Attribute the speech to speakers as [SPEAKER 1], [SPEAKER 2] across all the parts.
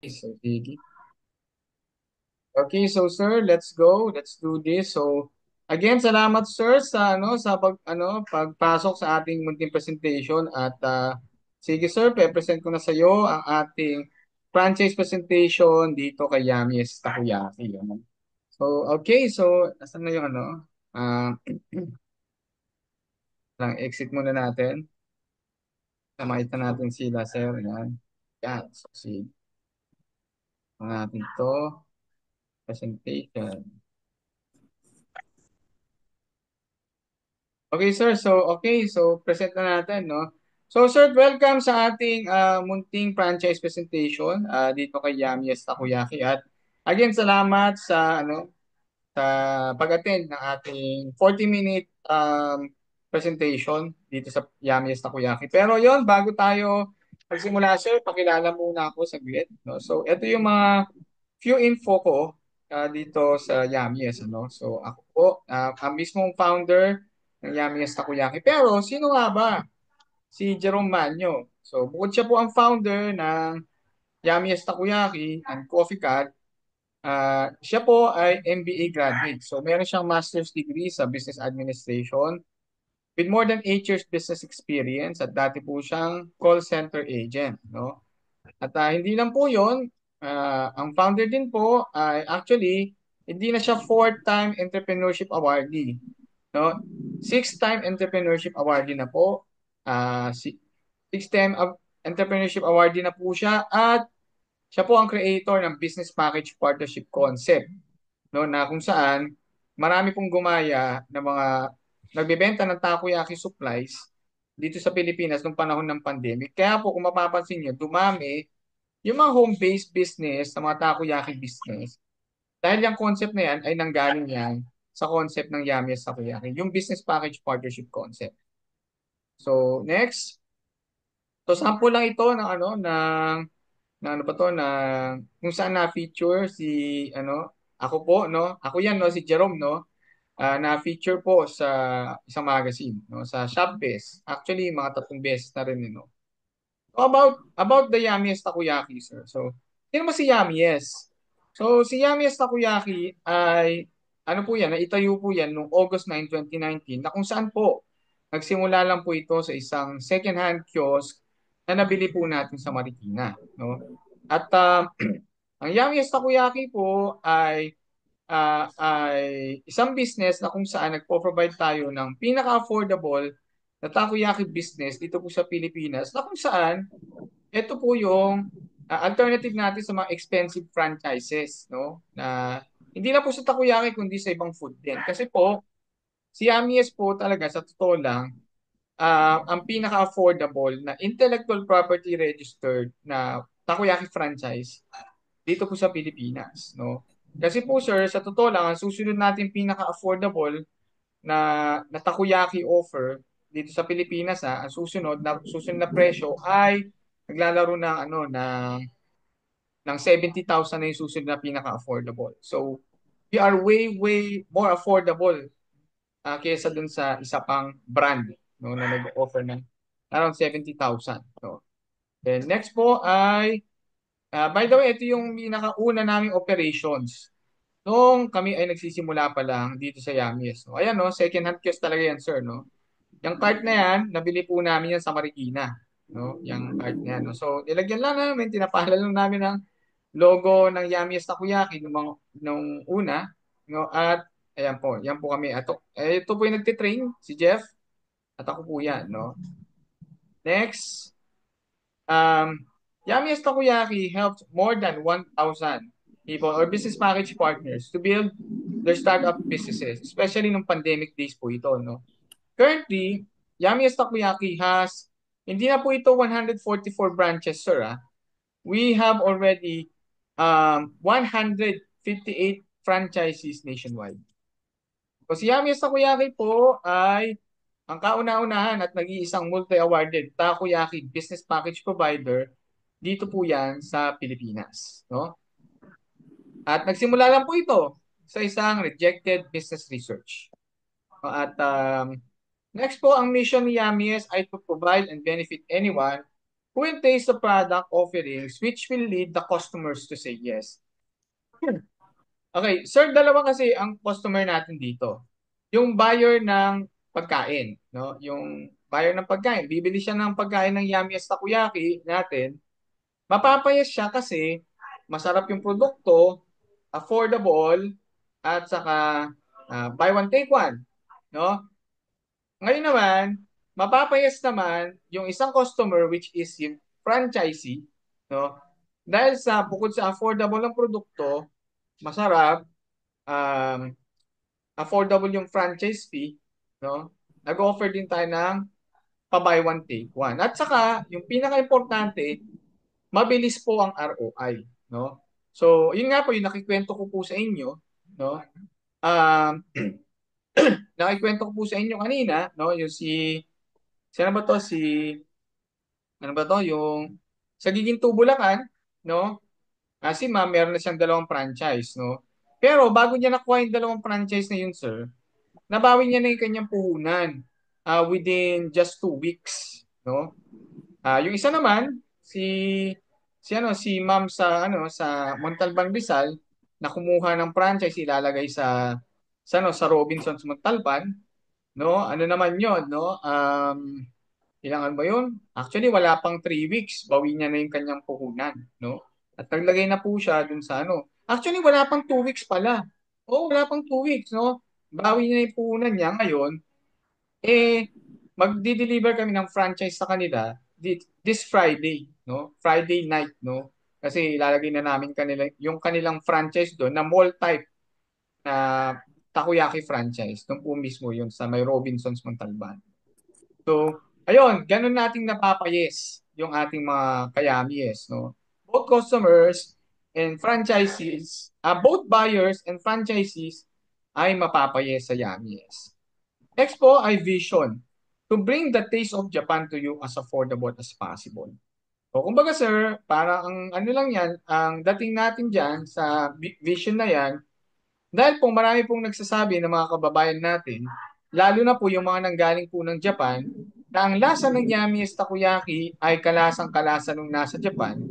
[SPEAKER 1] So, sige. Okay, so sir, let's go. Let's do this. So, again, salamat sir sa sa pagpasok sa ating munting presentation at sige sir, pe-present ko na sa iyo ang ating franchise presentation dito kay Yami's Takoyaki. Ano? So, okay, so asan na yung Ah, lang exit muna natin. Makita natin sila sir. Yan. Yan. So, sige. Natin to presentation. Okay, sir. So present na natin, no? So, sir, welcome sa ating munting franchise presentation dito kay Yami's Takoyaki. At again, salamat sa pag-attend ng ating 40-minute presentation dito sa Yami's Takoyaki. Pero yon, bago tayo magsimula, sir, pakilala muna ako saglit, no? So, ito yung mga few info ko dito sa Yami's, ano? So, ako po, ang mismong founder ng Yami's Takoyaki. Pero, sino nga ba si Jerome Manyo? So, bukod siya po ang founder ng Yami's Takoyaki and Coffee Cat, siya po ay MBA graduate. So, meron siyang master's degree sa Business Administration with more than 8 years business experience at dati po siyang call center agent, no? At hindi lang po yun, ang founder din po ay actually hindi na siya four-time entrepreneurship awardee. No? Six-time entrepreneurship awardee na po. Six-time entrepreneurship awardee na po siya at siya po ang creator ng business package partnership concept, no, na kung saan marami pong gumaya ng mga nagbebenta ng takoyaki supplies dito sa Pilipinas nung panahon ng pandemic. Kaya po kung mapapansin niyo, dumami yung mga home-based business sa mga takoyaki business. Dahil yung concept na yan ay nanggaling yan sa concept ng Yami's Takoyaki, yung business package partnership concept. So, next. So, sample lang ito ng ng ano pa to na kung saan na-feature si ako po, no? Ako yan, no, si Jerome, no? Na-feature po sa isang magazine, no, sa Shopbest. Actually, mga 3 beses na rin, no. So, about the Yamiest Takoyaki, sir. So, sino ba si Yamiest? So, si Yamiest Takoyaki ay ano po yan, naitayo po yan noong August 9, 2019 na kung saan po nagsimula lang po ito sa isang second-hand kiosk na nabili po natin sa Marikina, no? At ang Yamiest Takoyaki po ay isang business na kung saan nagpo-provide tayo ng pinaka-affordable na takoyaki business dito po sa Pilipinas na kung saan ito po yung alternative natin sa mga expensive franchises, no? Na hindi na po sa takoyaki kundi sa ibang food din. Kasi po, si Amies po talaga sa totoo lang, ang pinaka-affordable na intellectual property registered na takoyaki franchise dito po sa Pilipinas, no? Kasi po sir, sa totoo lang, ang susunod natin pinaka-affordable na takoyaki offer dito sa Pilipinas ang susunod na presyo ay naglalaro ng ng 70,000 na yung susunod na pinaka-affordable. So, we are way more affordable kaysa dun sa isa pang brand, no, na nag-offer ng around 70,000. No? Then next po ay by the way, ito yung pinakauna naming operations nung kami ay nagsisimula pa lang dito sa Yamies. No? Ayan, no, second hand kiosk talaga yan, sir, no? Yung cart na yan, nabili po namin yan sa Marikina. No? Yung cart na yan. No? So, nilagyan lang namin, tinapala lang namin ng logo ng Yami's Takoyaki nung una. No? At, ayan po, yan po kami. Ito po yung nagtitrain, si Jeff. At ako po yan. No? Next, Yami's Takoyaki helped more than 1,000 people or business package partners to build their startup businesses, especially nung pandemic days po ito. No? Currently, Yami's Takoyaki has, hindi na po ito 144 branches, sir. We have already 158 franchises nationwide. So si Yami's Takoyaki po ay ang kauna-unahan at nag-iisang multi-awarded takoyaki business package provider dito po yan sa Pilipinas. No? At nagsimula lang po ito sa isang rejected business research. No? At next po, ang mission ni Yamies ay to provide and benefit anyone who will taste the product offerings which will lead the customers to say yes. Okay, sir, dalawa kasi ang customer natin dito. Yung buyer ng pagkain, no? Yung buyer ng pagkain, bibili siya ng pagkain ng Yummiest Takoyaki natin, mapapayas siya kasi masarap yung produkto, affordable, at saka buy one take one, no? Ngayon naman, mapapayas naman yung isang customer which is yung franchisee, no? Dahil sa bukod sa affordable ng produkto, masarap, um, affordable yung franchise fee, no? Nag-offer din tayo ng pa-buy one take one. At saka, yung pinaka-importante, mabilis po ang ROI, no? So, yun nga po yung nakikwento ko po sa inyo, no? Um, nakikwento ko po sa inyo kanina, no? Yung ano ba to? Ano ba to? Yung sa Giginto, Bulacan, no? Si ma'am, meron na siyang dalawang franchise, no? Pero bago niya nakuha yung dalawang franchise na yun, sir, nabawi niya na yung kanyang puhunan within just 2 weeks, no? Yung isa naman si Ma'am sa Montalban Rizal na kumuha ng franchise ilalagay sa Robinsons Montalban, no? Ano naman 'yon, no? Ilang ano ba 'yun? Actually wala pang 3 weeks, bawi niya na yung kanyang puhunan, no? At naglagay na po siya dun sa ano. Actually wala pang 2 weeks pala. Oo, wala pang 2 weeks, no? Bawi niya yung puhunan niya ngayon. Magdi-deliver kami ng franchise sa kanila this Friday, no? Friday night, no? Kasi ilalagay na namin yung kanilang franchise doon na mall type na takoyaki franchise. Doon po mismo yun sa may Robinsons Montalban. So, ayun, ganun nating napapayes yung ating mga kayamies, no? Both customers and both buyers and franchisees ay mapapayes sa Yamies. Next po ay vision. To bring the taste of Japan to you as affordable as possible. So, kumbaga sir, para ang ano lang yan, ang dating natin dyan sa vision na yan, dahil po marami pong nagsasabi ng mga kababayan natin, lalo na po yung mga nanggaling po ng Japan, na ang lasa ng Yami's Takoyaki ay kalasang-kalasa nung nasa Japan.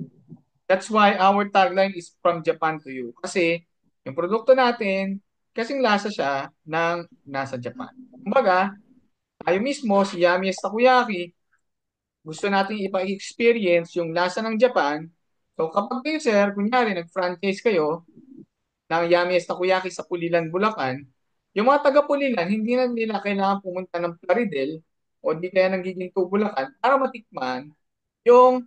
[SPEAKER 1] That's why our tagline is from Japan to you. Kasi yung produkto natin, kasing lasa siya ng nasa Japan. Kumbaga, tayo mismo, si Yami's Takoyaki, gusto nating ipa-experience yung lasa ng Japan. So kapag kayo, sir, kunyari, nag-franchise kayo ng Yami's Takoyaki sa Pulilan, Bulacan, yung mga taga Pulilan, hindi na nila kailangan pumunta ng Plaridel o di kaya ng Giginto, Bulacan para matikman yung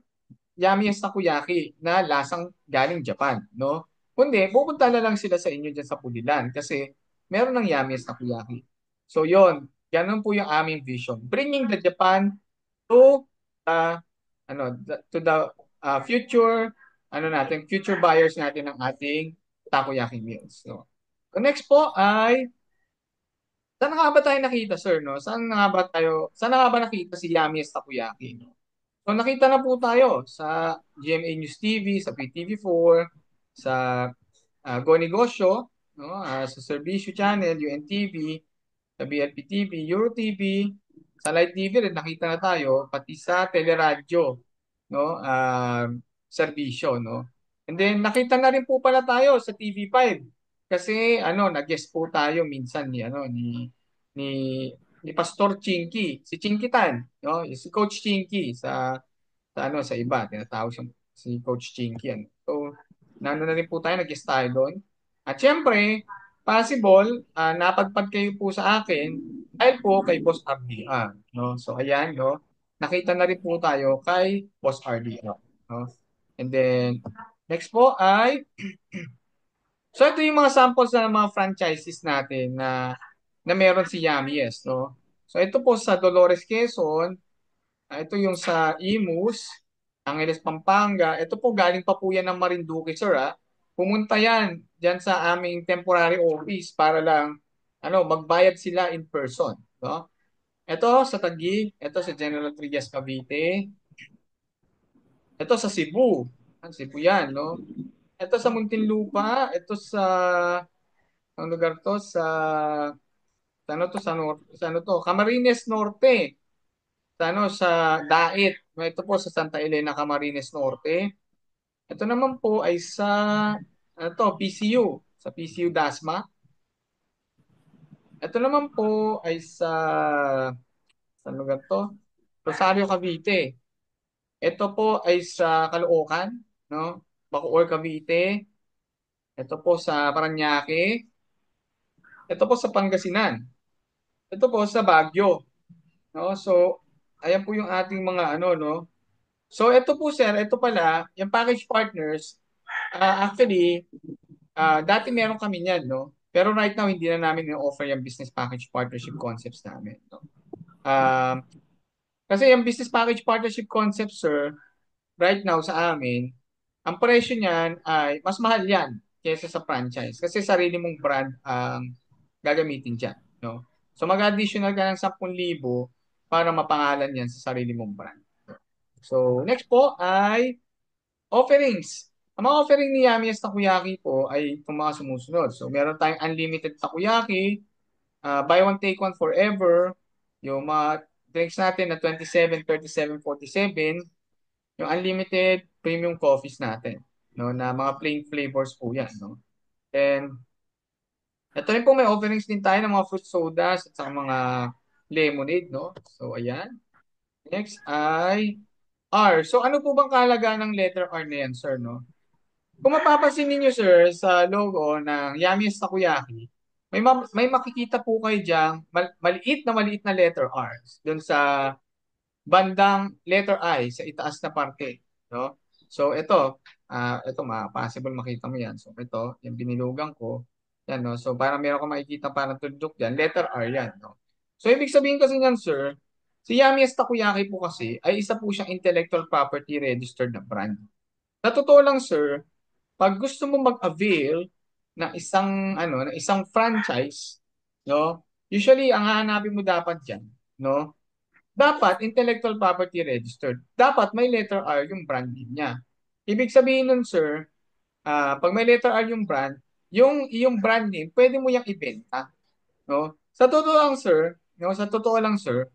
[SPEAKER 1] Yami's Takoyaki na lasang galing Japan, no? Kundi, pupunta na lang sila sa inyo dyan sa Pulilan kasi meron ng Yami's Takoyaki. So, yon, ganun po yung aming vision. Bringing the Japan to the to the future buyers natin ng ating takoyaki meals, no. So next po ay saan nga ba tayo nakita, sir, no? Saan nga ba nakita si Yami's Takoyaki, no? So nakita na po tayo sa GMA News TV, sa PTV4, sa Go Negosyo, no? Sa Servicio Channel, UNTV, sa BLP TV, Euro TV, sa Light TV rin nakita na tayo, pati sa teleradyo, no? Serbisyo, no? And then nakita na rin po pala tayo sa TV5 kasi nag-guest po tayo minsan ni ni Pastor Chinky, si Chinky Tan, no? Si Coach Chinky sa iba, tinatawag siyang si Coach Chinky yan. So, na rin po tayo, nag-guest tayo doon. At syempre, possible, napadpad kayo po sa akin dahil po kay Boss RDR, no? So, ayan, no? Nakita na rin po tayo kay Boss RDR, no? And then, next po ay, so ito yung mga samples na ng mga franchises natin na meron si Yamiest, no? So, ito po sa Dolores, Quezon, ito yung sa Imus, Angeles, Pampanga. Ito po galing pa po yan ng Marinduque, sir. Pumunta yan dyan sa aming temporary office para lang magbayad sila in person. No? Ito sa Taguig, ito sa General Trias, Cavite. Ito sa Cebu. Cebu yan, no? Ito sa Muntinlupa, ito ang lugar to sa ano to, Camarines Norte. sa Dait. Ito po sa Santa Elena, Camarines Norte. Ito naman po ay sa PCU, sa PCU Dasma. Ito naman po ay sa lugar to? Rosario, Cavite. Ito po ay sa Caloocan, no? Bacoor, Cavite. Ito po sa Parañaque. Ito po sa Pangasinan. Ito po sa Baguio, no? So, ayan po yung ating mga ano, no? So, ito po sir, ito pala, yung package partners, actually, dati meron kami niyan, no? Pero right now, hindi na namin i-offer yung business package partnership concepts namin, no? Um, Kasi yung business package partnership concept, sir, right now sa amin, ang presyo niyan ay mas mahal yan kaysa sa franchise. Kasi sarili mong brand ang gagamitin dyan. No? So mag-additional ka ng 10,000 para mapangalan yan sa sarili mong brand. So next po ay offerings. Ang mga offering ni Yami's Takoyaki po ay itong mga sumusunod. So meron tayong unlimited takoyaki, buy one take one forever, yung mga drinks natin na 27, 37, 47, yung unlimited premium coffees natin, no, na mga plain flavors po yan, no. And ito rin po may offerings din tayo ng mga fruit sodas at saka mga lemonade, no. So ayan. Next ay R. So ano po bang kahalagaan ng letter R na yan, sir, no? Kung mapapansin ninyo, sir, sa logo ng Yami's Takoyaki, may makikita po kayo diyang maliit na letter R doon sa bandang letter I sa itaas na parte, no? So ito possible makita mo 'yan. So ito, yung binilugan ko, 'yan, no. So parang meron kang makikita parang tuldok diyan, letter R 'yan, no. So ibig sabihin kasi niyan, sir, si Yami's Takoyaki po kasi ay isa po siyang intellectual property registered na brand. Sa totoo lang, sir, pag gusto mo mag-avail ng isang franchise, no? Usually ang hahanapin mo dapat diyan, no? Dapat intellectual property registered. Dapat may letter R yung brand name niya. Ibig sabihin nun, sir, pag may letter R yung brand, yung brand name, pwede mo yang ibenta, no? Sa totoo lang, sir,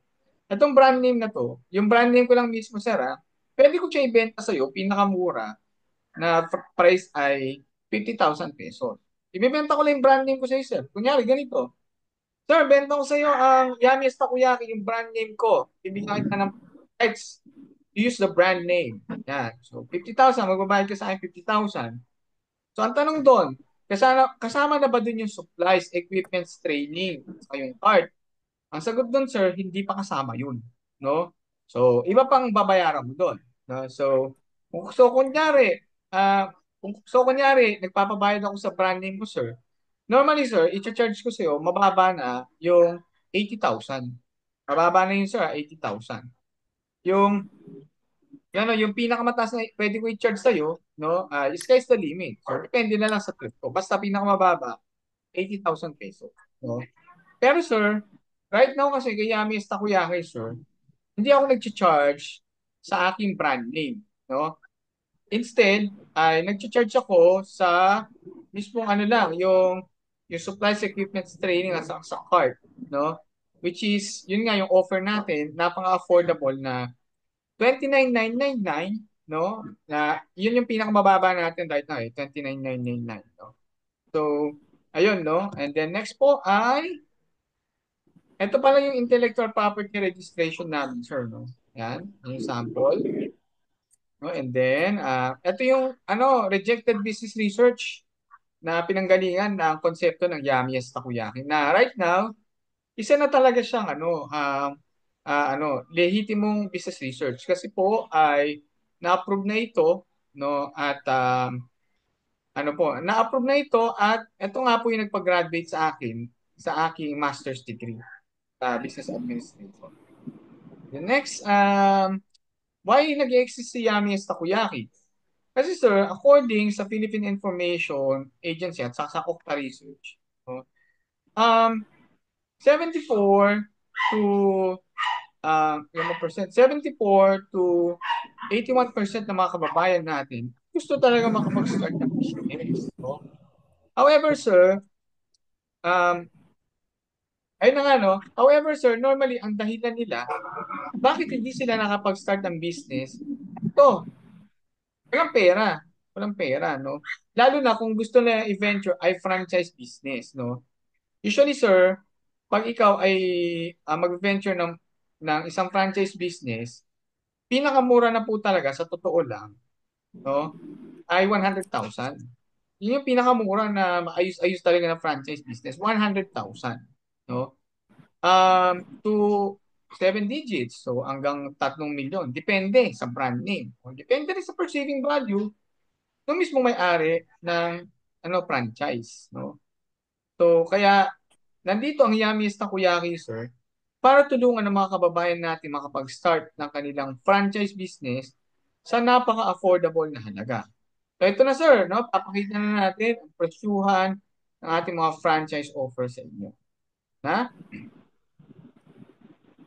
[SPEAKER 1] itong brand name na to, yung brand name ko lang mismo, sir, pwede ko siya ibenta sa iyo pinakamura na price ay 50,000 pesos. Ibebenta ko lang yung brand name ko sa iyo, sir. Kunyari, ganito. Sir, benta ko sa iyo ang Yami's Takoyaki, yung brand name ko. Bibigyan kita ng rights to use the brand name. Yan. So, 50,000, magbabayad ka sa akin 50,000. So, ang tanong doon, kasama na ba doon yung supplies, equipments, training, sa yung card? Ang sagot doon, sir, hindi pa kasama yun. No? So, iba pang babayaran mo doon. No? So, kunyari, nagpapabayad ako sa brand name ko, sir. Normally, sir, i-charge ko sa'yo, mababa na yung 80,000. Mababa na yun, sir, 80,000. Yung, yung pinakamataas na pwede ko i-charge sa'yo, no, sky's the limit. So, depende na lang sa trip ko. Basta pinakamababa, 80,000 pesos. No? Pero, sir, right now kasi kay Yami's Takoyaki, sir, hindi ako nag-charge sa aking brand name. No? Instead, ay nag-charge ako sa mismong ano lang, yung supplies, equipments, training at sa cart, no? Which is, yun nga yung offer natin, napaka-affordable na 29,999, no? Na yun yung pinakamababa natin right now, 29,999, no? So, ayun, no? And then next po ay ito pala yung intellectual property registration namin, sir, no? Yan, yung sample. No? And then, ito yung rejected business research na pinanggalingan ng konsepto ng Yami's Takoyaki na right now, isa na talaga siyang lehitimong business research kasi po ay na-approve na ito, no, at na-approve na ito at ito nga po yung nagpag-graduate sa akin sa aking master's degree sa business administration. The next, why nag-exist si Yami's Takoyaki? Kasi sir, according sa Philippine Information Agency at sa Okta Research, no, um, 74 to 74 to 81% ng mga kababayan natin gusto talaga makapag-start ng business. No? However, sir, um, Ayun na nga, no? However, sir, normally, ang dahilan nila, bakit hindi sila nakapag-start ng business? Ito, walang pera. Walang pera, no? Lalo na kung gusto na i-venture ay franchise business, no? Usually, sir, pag ikaw ay mag-venture ng isang franchise business, pinakamura na po talaga, sa totoo lang, no? Ay 100,000. Yun yung pinakamura na maayos-ayos talaga na franchise business, 100,000. No? To 7 digits. So hanggang 3 milyon. Depende sa brand name. O, depende rin sa perceiving value ng mismo may-ari ng franchise. No? So kaya nandito ang Yummiest Takoyaki, sir, para tulungan ng mga kababayan natin makapag-start ng kanilang franchise business sa napaka-affordable na halaga. So ito na, sir, no? Papakita na natin ang presyuhan ng ating mga franchise offer sa inyo. Na?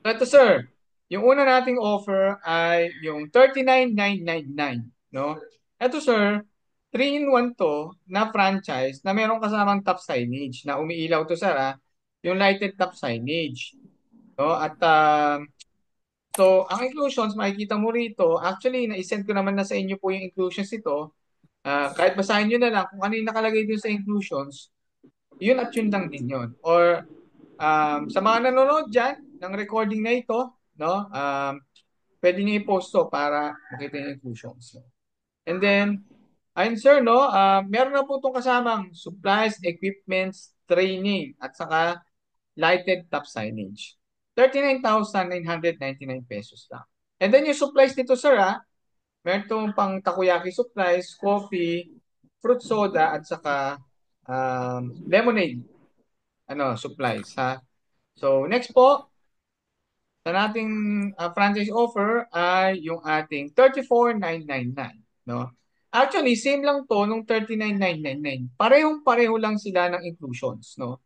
[SPEAKER 1] So ito, sir, yung una nating offer ay yung 39,999, no? Ito, sir, 3-in-1 to na franchise na merong kasamang top signage na umiilaw to, sir, yung lighted top signage. No? At so, ang inclusions, makikita mo rito, actually, na-send ko naman na sa inyo po yung inclusions ito. Kahit basahin nyo na lang kung ano yung nakalagay dun sa inclusions, yun at yun lang din yun. Or sa mga nanonood dyan ng recording na ito, no, pwede nyo i-post to para makita yung inclusions. And then, ayun sir, no, meron na po itong kasamang supplies, equipments, training, at saka lighted top signage. 39,999 pesos lang. And then yung supplies nito, sir, meron itong pang takoyaki supplies, coffee, fruit soda, at saka lemonade supplies, ha. So, next po, sa nating franchise offer ay yung ating 34,999, no? Actually, same lang to nung 39,999. Parehong-pareho lang sila ng inclusions, no?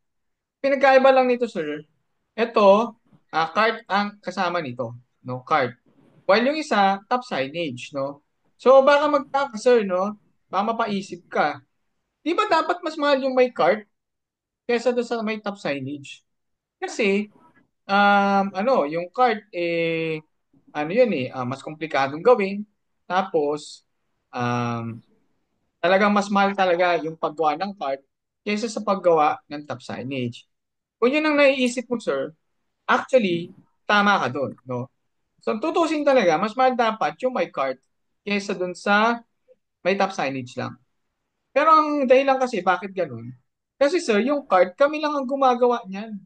[SPEAKER 1] Pinagkaiba lang nito, sir. Ito, cart ang kasama nito, no? Cart. While yung isa, top signage, no? So, baka magtaka, sir, no? Baka mapaisip ka. Di ba dapat mas mahal yung may cart kesa doon sa may top signage? Kasi, yung cart, yun mas komplikadong gawin. Tapos, um, talagang mas mahal talaga yung paggawa ng cart kaysa sa paggawa ng top signage. Kung yun ang naiisip mo, sir, actually, tama ka doon, no? So, tutusin talaga, mas mahal dapat yung may cart kaysa dun sa may top signage lang. Pero ang dahilan kasi, bakit ganun? Kasi sir, yung cart, kami lang ang gumagawa niyan.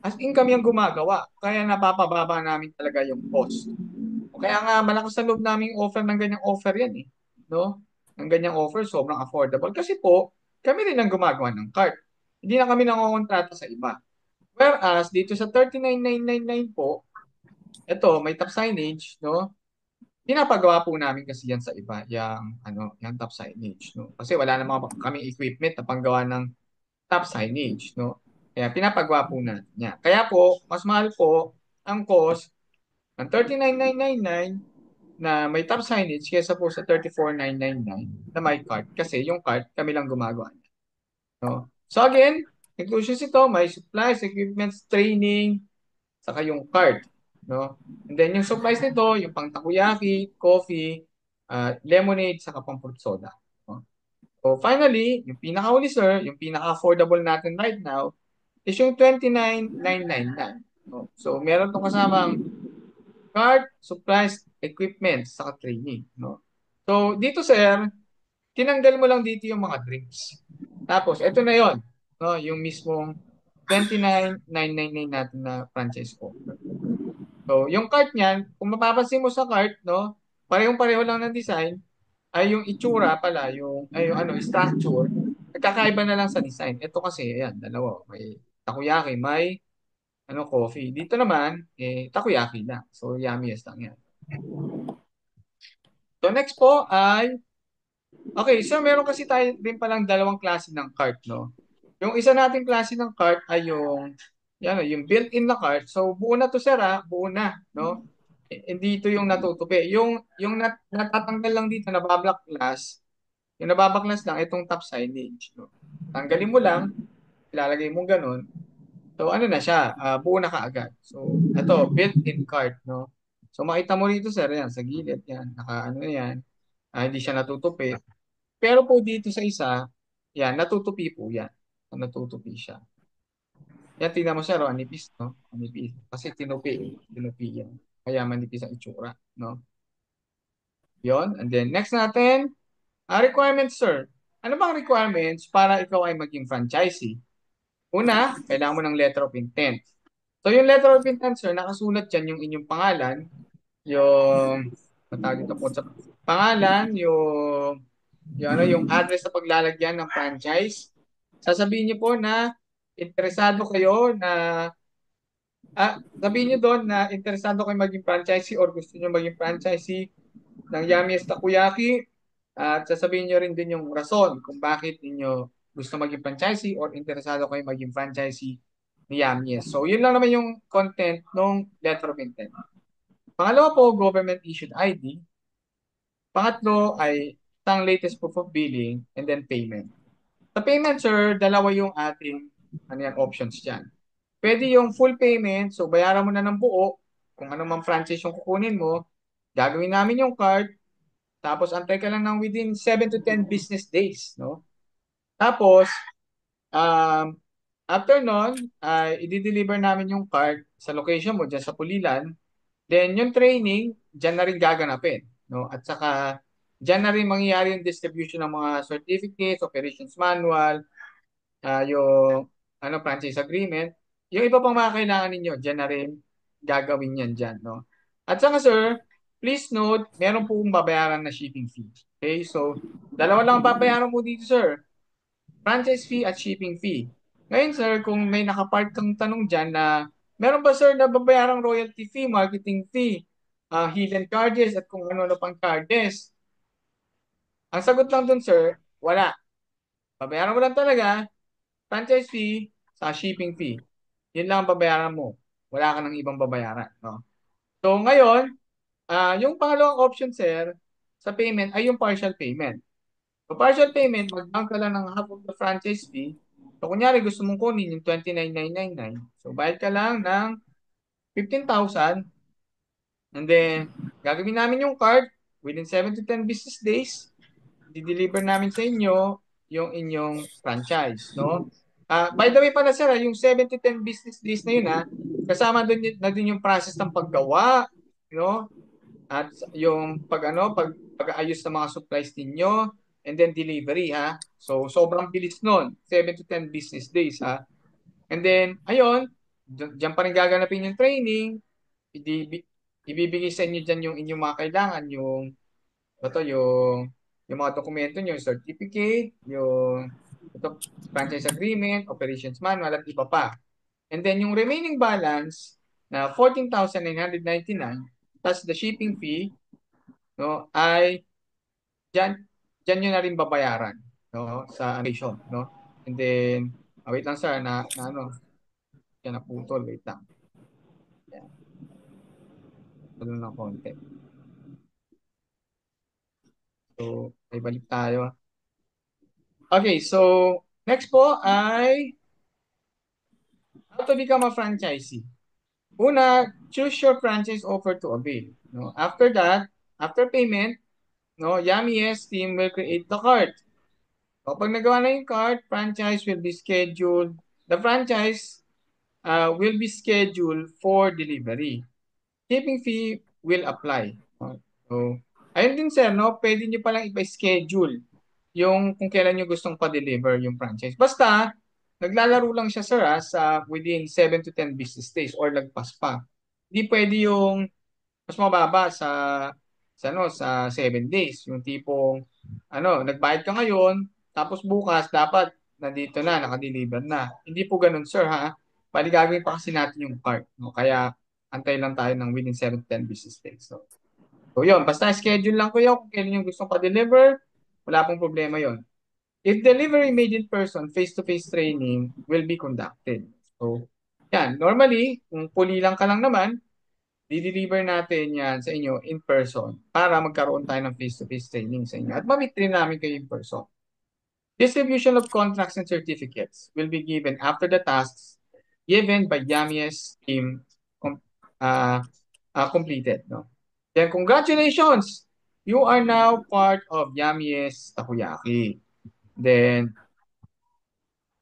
[SPEAKER 1] As in, kami ang gumagawa. Kaya napapababa namin talaga yung cost. O kaya nga, malakas sa loob namin offer ng ganyang offer yan eh. No? Ng ganyang offer, sobrang affordable. Kasi po, kami rin ang gumagawa ng cart. Hindi na kami nangongontrata sa iba. Whereas, dito sa 39,999 po, ito, may top signage, no? Pinapagawa po namin kasi yan sa iba, yung top signage, no? Kasi wala namang kami equipment na panggawa ng top signage, no? Kaya pinapagawa po natin yan. Kaya po, mas mahal po ang cost ng 39,999 na may top signage kaysa po sa 34,999 na may cart. Kasi yung cart, kami lang gumagawa niya, no? So again, inclusions ito, may supplies, equipments, training, saka yung cart, no? And then yung supplies nito, yung pang takoyaki, coffee, lemonade, saka pang fruit soda. No? So finally, yung pinakahuli, sir, yung pinaka-affordable natin right now is yung 29,999. No? So meron tong kasamang cart, supplies, equipment, saka training. No? So dito, sir, tinanggal mo lang dito yung mga drinks. Tapos, ito na yon, no? Yung mismong 29,999 natin na franchise offer. So, yung cart niyan, kung mapapansin mo sa cart, no, parehong-pareho lang ng design, ay yung itsura pala, yung structure, nagkakaiba na lang sa design. Ito kasi, ayan, dalawa. May takoyaki, may coffee. Dito naman, takoyaki lang. So, yummiest lang yan. So, next po ay, okay, so meron kasi tayo rin palang dalawang klase ng cart, no? Yung isa nating klase ng cart ay yung built-in na cart. So, buo na to, sir, buo na, no? Hindi ito yung natutupi. Yung natatanggal lang dito, yung nababaklas lang, itong top signage. No? Tanggalin mo lang, ilalagay mo ganun. So ano na siya, buo na kaagad. So ito, built-in cart, no? So makita mo rito sir, yan, sa gilid, yan, naka ano yan, hindi siya natutupi. Pero po dito sa isa, yan, natutupi po yan. Natutupi siya. Yan, tingnan mo sir, ang nipis, no? Ang nipis. Kasi tinupi yan. Kaya manipis ang itsura, no? Yon. And then next natin, requirements sir. Ano bang requirements para ikaw ay maging franchisee? Una, kailangan mo ng letter of intent. So yung letter of intent, sir, nakasulat dyan yung inyong pangalan, yung, matawag ito po sa pangalan, yung address sa paglalagyan ng franchise. Sasabihin niyo po na interesado kayo na, sabihin niyo doon na interesado kayo maging franchisee or gusto niyo maging franchisee ng Yami's Takoyaki. At sasabihin niyo rin din yung rason kung bakit ninyo gusto maging franchisee or interesado kayo maging franchisee ni Yami's. So, yun lang naman yung content ng letter of intent. Pangalawa po, government issued ID. Pangatlo ay isang latest proof of billing and then payment. Sa payment, sir, dalawa yung ating options dyan. Pwede yung full payment, so bayaran mo na ng buo, kung ano mang franchise yung kukunin mo, gagawin namin yung card, tapos antay ka lang ng within 7 to 10 business days, no? Tapos, um, after nun, i-deliver namin yung card sa location mo, dyan sa Pulilan. Then, yung training, dyan na rin gaganapin, no? At saka, dyan na rin mangyayari yung distribution ng mga certificates, operations manual, yung franchise agreement. Yung iba pang mga kailangan ninyo, dyan na rin gagawin yan dyan, no? At saka sir, please note, meron po kong babayaran na shipping fee. Okay, so dalawa lang ang babayaran mo dito sir. Franchise fee at shipping fee. Ngayon sir, kung may nakapark kang tanong dyan na meron ba sir na babayarang royalty fee, marketing fee, hidden charges at kung ano-ano pang charges? Ang sagot lang dun sir, wala. Babayaran mo lang talaga franchise fee sa shipping fee. Yun lang ang babayaran mo. Wala ka ng ibang babayaran. No? So ngayon, yung pangalawang option, sir, sa payment ay yung partial payment. So partial payment, mag-bank ka lang ng half of the franchise fee. So kunyari gusto mong kunin yung 29,999. So bayad ka lang ng 15,000 and then gagawin namin yung card within 7 to 10 business days. Di-deliver namin sa inyo yung inyong franchise, no? By the way pala sir, yung 7 to 10 business days na yun kasama din na din yung process ng paggawa, no? At yung pag-aayos ng mga supplies ninyo and then delivery So sobrang bilis nun, 7 to 10 business days And then ayun, diyan pa rin gaganapin yung training, i- ibibigay sa inyo diyan yung inyong mga kailangan, yung mga dokumento nyo, yung certificate, yung franchise agreement, operations manual, at iba pa. And then yung remaining balance na 14,999 plus the shipping fee, no, ay dyan, dyan nyo na rin babayaran, no, sa annuation, no. And then, wait lang sir, yan naputol, wait lang. Yan, tuloy ng konti. So, ay balik tayo. Okay, so next po ay how to become a franchisee. Una, choose your franchise offer to avail. No? After that, after payment, no, Yummy Yes team will create the card. Kapag nagawa na yung card, franchise will be scheduled. The franchise will be scheduled for delivery. Shipping fee will apply. No? So, ayun din sir, no? Pwede nyo palang ipa-schedule yung kung kailan nyo gustong pa-deliver yung franchise. Basta, naglalaro lang siya sir sa within 7 to 10 business days or lagpas pa. Hindi pwede yung mas mababa sa 7 days. Yung tipong nagbayad ka ngayon, tapos bukas dapat nandito na, naka-deliver na. Hindi po ganun sir Bali gagawin pa kasi natin yung cart. No? Kaya antay lang tayo ng within 7 to 10 business days. So yun, basta schedule lang ko yun kung kailan yung gustong pa-deliver, wala pong problema yon. If delivery made in person, face-to-face training will be conducted. So, yan. Normally, kung puli lang ka lang naman, di-deliver natin yan sa inyo in person para magkaroon tayo ng face-to-face training sa inyo. At mamit rin namin kayo in person. Distribution of contracts and certificates will be given after the tasks given by Yami's team com- uh, completed. No? Then congratulations! You are now part of Yami's Takoyaki. Then,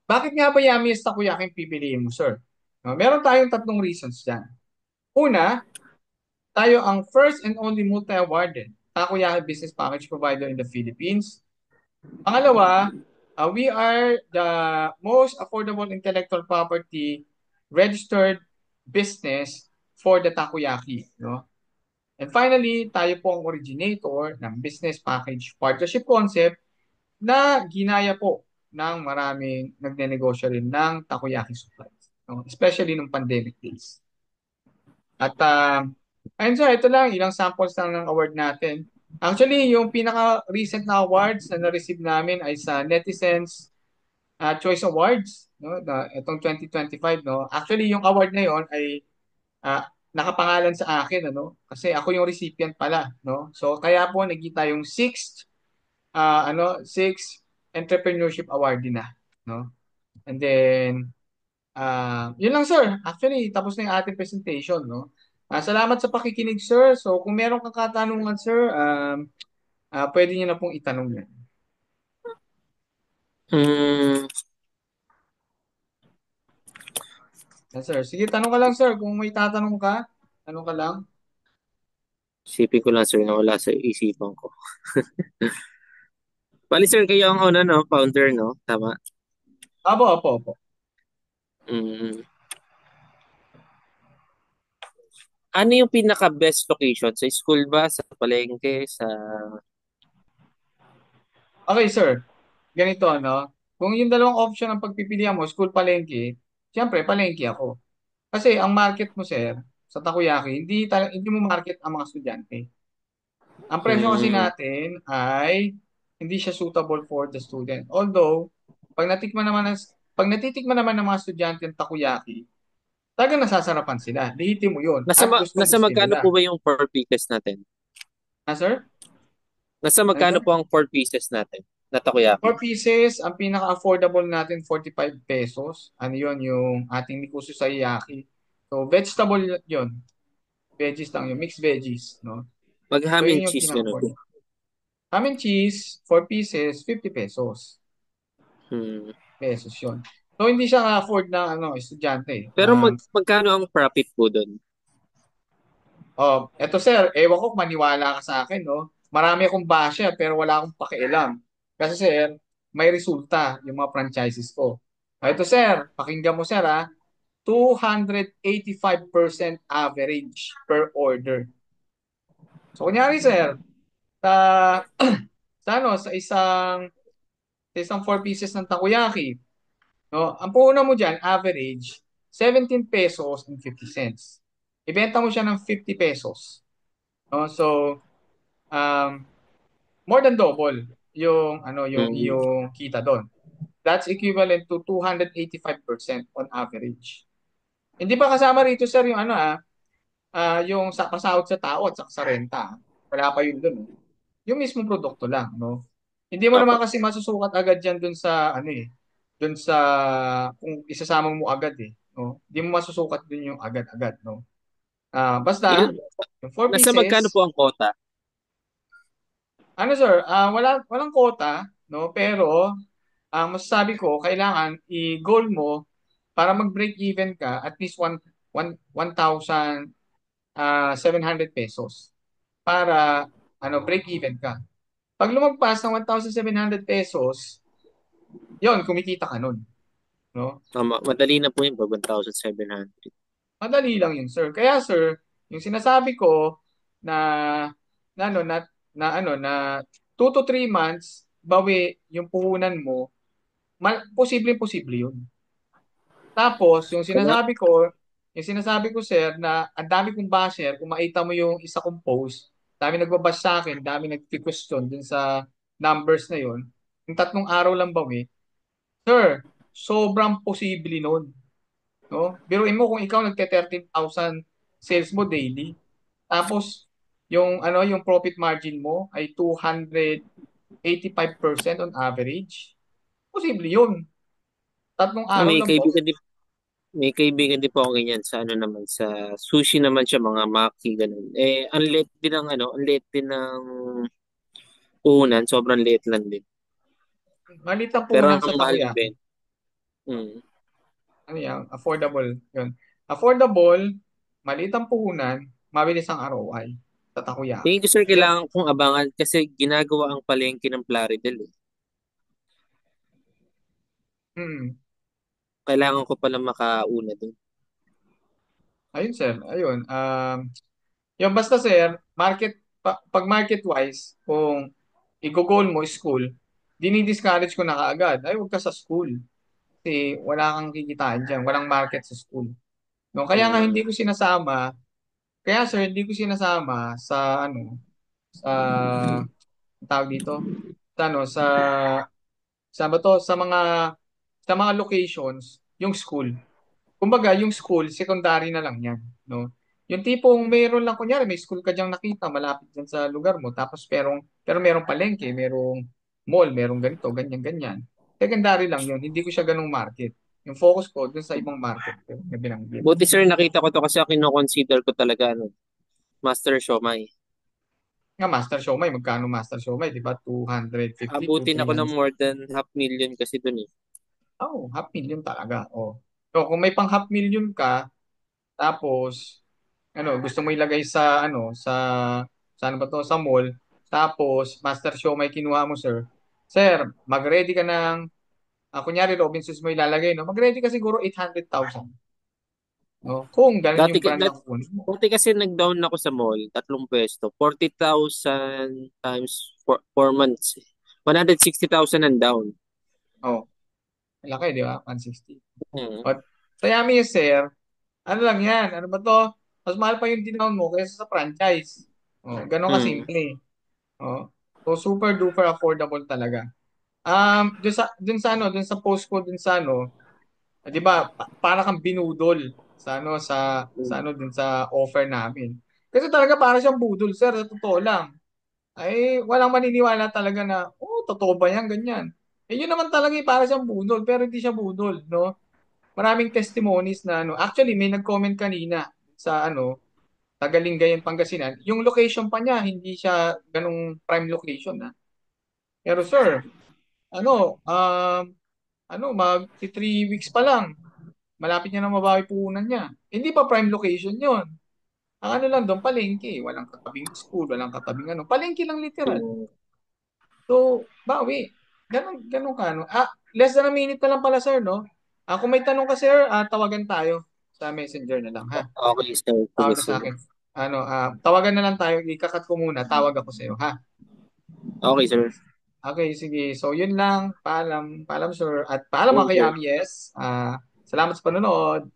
[SPEAKER 1] bakit nga ba Yami's Takoyaki ang pipiliin mo, sir? No, meron tayong tatlong reasons dyan. Una, tayo ang first and only multi-awarded Takoyaki business package provider in the Philippines. Pangalawa, we are the most affordable intellectual property registered business for the takoyaki, no? And finally, tayo po ang originator ng business package partnership concept na ginaya po ng maraming nagnenegosyo rin ng takoyaki supplies, no? Especially nung pandemic days. At ayun sir, ito lang, ilang samples lang ng award natin. Actually, yung pinaka-recent na awards na na-receive namin ay sa Netizens Choice Awards, no? Itong 2025, no? Actually, yung award na yon ay nakapangalan sa akin, ano? Kasi ako yung recipient pala, no? So, kaya po nagkita yung sixth entrepreneurship award din na, no? And then, yun lang sir. Actually, tapos na yung ating presentation, no? Salamat sa pakikinig, sir. So, kung meron kang katanungan, sir, pwede niyo na pong itanong yan.
[SPEAKER 2] Hmm,
[SPEAKER 1] Yes, sir. Sige, tanong ka lang, sir. Kung may tatanong ka, tanong ka lang.
[SPEAKER 2] Isipin ko lang sir na wala sa isipan ko. Bali sir, kayo ang una no, founder no? Tama.
[SPEAKER 1] Apo, apo, apo.
[SPEAKER 2] Mm. Ano yung pinaka-best location? Sa school ba? Sa palengke? Sa...
[SPEAKER 1] Okay, sir. Ganito, ano? Kung yung dalawang option ang pagpipilian mo, school palengke, siyempre, palengke ako. Kasi ang market mo, sir, sa takoyaki, hindi mo market ang mga estudyante. Ang presyo kasi
[SPEAKER 2] Mm.
[SPEAKER 1] natin ay hindi siya suitable for the student. Although, pag natitikman naman ng mga estudyante ng takoyaki, talagang nasasarapan sila. Lihitin mo yun at
[SPEAKER 2] Nasa
[SPEAKER 1] gustong-gusto
[SPEAKER 2] magkano po
[SPEAKER 1] nila.
[SPEAKER 2] ba yung 4 pieces natin?
[SPEAKER 1] Sir?
[SPEAKER 2] Nasa
[SPEAKER 1] Ano,
[SPEAKER 2] magkano
[SPEAKER 1] sir?
[SPEAKER 2] po ang 4 pieces natin na takoyaki?
[SPEAKER 1] 4 pieces, ang pinaka-affordable natin, 45 pesos. Ano yun, yung ating Nikusu Saiyaki. So, vegetable yun. Veggies lang yun. Mixed veggies, no?
[SPEAKER 2] Mag
[SPEAKER 1] So,
[SPEAKER 2] ham and
[SPEAKER 1] yun yung
[SPEAKER 2] cheese gano'n.
[SPEAKER 1] pinaka-affordable. Ham and cheese, 4 pieces, 50 pesos.
[SPEAKER 2] Hmm.
[SPEAKER 1] Pesos yun. So, hindi siya afford ng estudyante.
[SPEAKER 2] Pero magkano ang profit po doon?
[SPEAKER 1] Eto sir, ewan ko kung maniwala ka sa akin, no? Marami akong basya pero wala akong pakialam. Kasi sir, may resulta yung mga franchises ko. Ito sir, pakinggan mo sir ha, 285% average per order. So kunyari sir, sa sa isang 4 pieces ng takoyaki, no? Ang puhunan mo diyan, average 17 pesos and 50 cents. Ibenta mo siya ng 50 pesos. No? So, um, more than double yung
[SPEAKER 2] Hmm.
[SPEAKER 1] yung kita doon. That's equivalent to 285% on average. Hindi pa kasama rito sir yung yung sa pasahod sa tao at sa renta. Wala pa yun doon. No? Yung mismong produkto lang, no? Hindi mo naman
[SPEAKER 2] Opo.
[SPEAKER 1] kasi masusukat agad yan doon sa doon sa kung isasama mo agad no? Hindi mo masusukat doon yung agad-agad, no? Basta
[SPEAKER 2] Il-
[SPEAKER 1] yung 4
[SPEAKER 2] Nasa magkano
[SPEAKER 1] pieces,
[SPEAKER 2] po ang quota?
[SPEAKER 1] sir, walang quota, no? Pero ang masasabi ko, kailangan i-goal mo para mag-break even ka at least 1,700 pesos para break even ka. Pag lumagpas ng 1,700 pesos, yon kumikita ka nun. No?
[SPEAKER 2] Tama, madali na po yun, 1,700.
[SPEAKER 1] Madali lang yun, sir. Kaya, sir, yung sinasabi ko na na ano na na ano na 2 to 3 months bawi yung puhunan mo, posible yun. Tapos,
[SPEAKER 2] Kaya,
[SPEAKER 1] yung sinasabi ko, sir, na ang dami kong basher, kung makita mo yung isa kong post, dami nagbabash sa akin, dami nag-question dun sa numbers na yun. Yung 3 araw lang bawi, sir, sobrang posible nun. No? Biruin mo kung ikaw nagte 13,000 sales mo daily, tapos yung profit margin mo ay 285% on average. Posible yun. 3 araw
[SPEAKER 2] may
[SPEAKER 1] lang po.
[SPEAKER 2] kaibigan din, May kaibigan din po ako ganyan sa ano naman, sa sushi naman siya, mga maki, ganun. Eh, ang liit din ng ano, ang liit din ng puhunan, sobrang liit lang din.
[SPEAKER 1] Maliit ang
[SPEAKER 2] Pero
[SPEAKER 1] puhunan
[SPEAKER 2] ang
[SPEAKER 1] sa
[SPEAKER 2] mahal
[SPEAKER 1] takoyaki.
[SPEAKER 2] din. Mm.
[SPEAKER 1] Ano yan? Affordable. Yun. Affordable, maliit ang puhunan, mabilis ang ROI sa
[SPEAKER 2] Tingin
[SPEAKER 1] takoyaki.
[SPEAKER 2] ko sir,
[SPEAKER 1] Yun.
[SPEAKER 2] kailangan kong abangan kasi ginagawa ang palengke ng Plaridel eh.
[SPEAKER 1] Mm.
[SPEAKER 2] Kailangan ko pala makauna dun.
[SPEAKER 1] Ayun, sir. Ayun. Yung basta, sir, pag market-wise, kung i-goal mo school, dinidiscourage ko na kaagad. Ay, huwag ka sa school. Kasi wala kang kikitain dyan. Walang market sa school. No, kaya nga
[SPEAKER 2] Mm.
[SPEAKER 1] hindi ko sinasama, kaya sir, hindi ko sinasama sa ano, sa tawag dito, sa ano, sa ba to, sa mga locations, yung school. Kumbaga, yung school, secondary na lang yan, no? Yung tipong mayroon lang, kunyari, may school ka diyang nakita, malapit dyan sa lugar mo, tapos pero merong palengke, merong mall, merong ganito, ganyan, ganyan. Secondary lang yun, hindi ko siya ganung market. Yung focus ko dun sa ibang market na binanggit.
[SPEAKER 2] Buti sir, nakita ko to kasi kino-consider ko talaga ano, Master Siomai.
[SPEAKER 1] Nga, Master Siomai, magkano Master Siomai, di ba? 250 to
[SPEAKER 2] Abutin ako ng
[SPEAKER 1] 300.
[SPEAKER 2] more than half million kasi dun eh.
[SPEAKER 1] Oh, half million talaga. Oh. So, kung may pang half million ka, tapos gusto mo ilagay sa saan ba to, sa mall, tapos Master Siomai kinuha mo, sir. Sir, mag-ready ka ng kunyari Robinsons mo ilalagay, no? Mag-ready ka siguro 800,000. No? Kung ganun
[SPEAKER 2] Dati,
[SPEAKER 1] yung brand na kukunin mo.
[SPEAKER 2] dati kasi nag-down ako sa mall, tatlong pwesto, 40,000 times 4 months. 160,000 ang down.
[SPEAKER 1] Oh, malaki, di ba? 160.
[SPEAKER 2] Mm.
[SPEAKER 1] But, sa Yami, sir, ano lang yan? Ano ba to? Mas mahal pa yung dinown mo kaysa sa franchise. Oh, ganun
[SPEAKER 2] Mm.
[SPEAKER 1] kasimple. Oh. So super duper affordable talaga. Dun sa post ko dun sa 'di ba? Para kang binudol sa dun sa offer namin. Kasi talaga para siyang budol, sir, sa totoo lang. Ay walang maniniwala talaga na, oh, totoo ba 'yan ganyan. Eh yun naman talaga para siyang budol, pero hindi siya budol, no? Maraming testimonies na actually may nag-comment kanina sa Tagalingayen, Pangasinan. Yung location pa niya, hindi siya ganung prime location, na. Pero sir, ano, um, mag 3 weeks pa lang, malapit niya na mabawi puhunan niya. Hindi pa prime location yon. Ang ano lang doon, palengke. Walang katabing school, walang katabing palengke lang literal.
[SPEAKER 2] Mm.
[SPEAKER 1] So, bawi. Ganun ka, no? Less than a minute na lang pala, sir, no? Kung may tanong ka, sir, tawagan tayo sa messenger na lang, ha?
[SPEAKER 2] Okay, sir. Sige,
[SPEAKER 1] Tawag ka sa
[SPEAKER 2] sige.
[SPEAKER 1] akin. Tawagan na lang tayo. Ikakat ko muna. Tawag ako sa iyo, ha?
[SPEAKER 2] Okay, sir.
[SPEAKER 1] Okay, sige. So, yun lang. Paalam, paalam, sir. At paalam mga
[SPEAKER 2] Thank you.
[SPEAKER 1] kay-ABS. Salamat sa panonood.